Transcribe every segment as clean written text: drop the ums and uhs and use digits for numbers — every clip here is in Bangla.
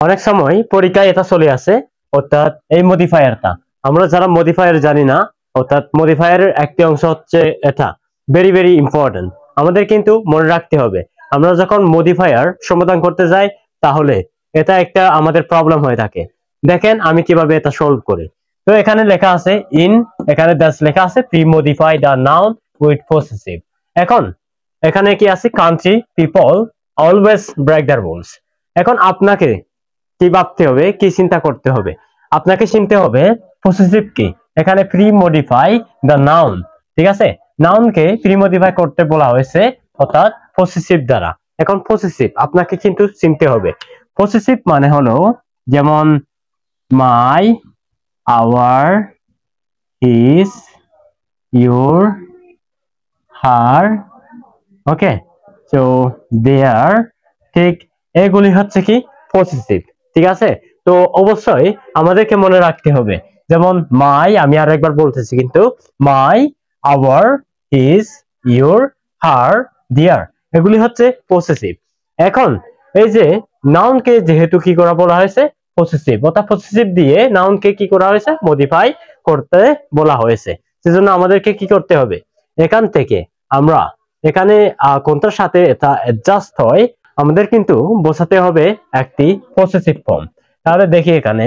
অনেক সময় পরীক্ষায় এটা চলে আসে, অর্থাৎ এই মডিফায়ারটা আমরা যারা মডিফায়ার জানি না, অর্থাৎ মডিফায়ারের একটি অংশ হচ্ছে এটা ভেরি ভেরি ইম্পর্টেন্ট, আমাদের কিন্তু মনে রাখতে হবে। আমরা যখন মডিফায়ার সমাধান করতে যাই তাহলে এটা একটা আমাদের প্রবলেম হয়ে থাকে। দেখেন আমি কিভাবে এটা সলভ করি। তো এখানে লেখা আছে ইন, এখানে লেখা আছে premodify the noun with possessive. এখন এখানে কি আছে, country people always break the rules. এখন আপনাকে কি ভাবতে হবে, কি চিন্তা করতে হবে, আপনাকে চিনতে হবে পসেসিভ কি। এখানে প্রি মডিফাই দ্য নাউন, ঠিক আছে, নাউনকে প্রি মডিফাই করতে বলা হয়েছে, অর্থাৎ পসেসিভ দ্বারা। এখন পসেসিভ আপনাকে কিন্তু চিনতে হবে। পসেসিভ মানে হলো যেমন my, our, his, your, her, okay, so their, ঠিক এগুলি হচ্ছে কি পসেসিভ, ঠিক আছে। তো অবশ্যই আমাদেরকে মনে রাখতে হবে, যেমন মাই, আমি আর একবার বলতেছি কিন্তু, মাই, আওয়ার, হিজ, ইউর, হার, দেয়ার, এগুলি হচ্ছে পসেসিভ। এখন এই যে নাউনকে যেহেতু কি করা বলা হয়েছে, পসেসিভ, অর্থাৎ পসেসিভ দিয়ে নাউনকে কি করা হয়েছে, মডিফাই করতে বলা হয়েছে। সেজন্য আমাদেরকে কি করতে হবে, এখান থেকে আমরা এখানে কোনটার সাথে এটা অ্যাডজাস্ট হয় আমাদের কিন্তু বোঝাতে হবে একটি পসেসিভ ফর্ম। তাহলে দেখি এখানে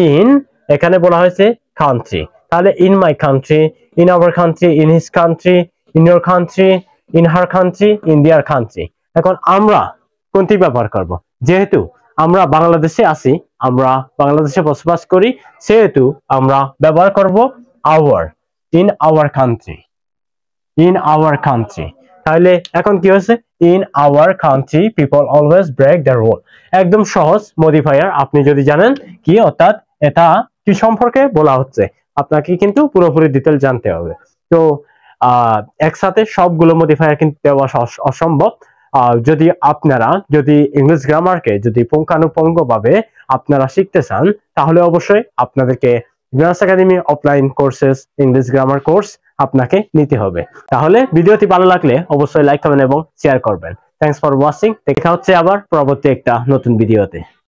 ইন, এখানে বলা হয়েছে কান্ট্রি, তাহলে in my country, in our country, in his country, in your country, in her country, in their country. এখন আমরা কোনটি ব্যবহার করব, যেহেতু আমরা বাংলাদেশে আছি, আমরা বাংলাদেশে বসবাস করি, সেহেতু আমরা ব্যবহার করব our, in our country, in our country. তাহলে এখন কি হয়েছে, in our country people always break the rule. একদম সহজ মডিফায়ার, আপনি যদি জানেন কি, অর্থাৎ এটা কি সম্পর্কে বলা হচ্ছে, আপনাকে কিন্তু পুরোপুরি ডিটেল জানতে হবে। তো একসাথে সবগুলো মডিফায়ার কিন্তু দেওয়া অসম্ভব। যদি আপনারা ইংলিশ গ্রামারকে যদি পুঙ্খানুপুঙ্খ ভাবে আপনারা শিখতে চান, তাহলে অবশ্যই আপনাদেরকে grammars academy offline courses English grammar course আপনাকে নিতে হবে। তাহলে ভিডিওটি ভালো লাগলে অবশ্যই লাইক করবেন এবং শেয়ার করবেন। Thanks for watching. দেখা হচ্ছে আবার পরবর্তী একটা নতুন ভিডিওতে।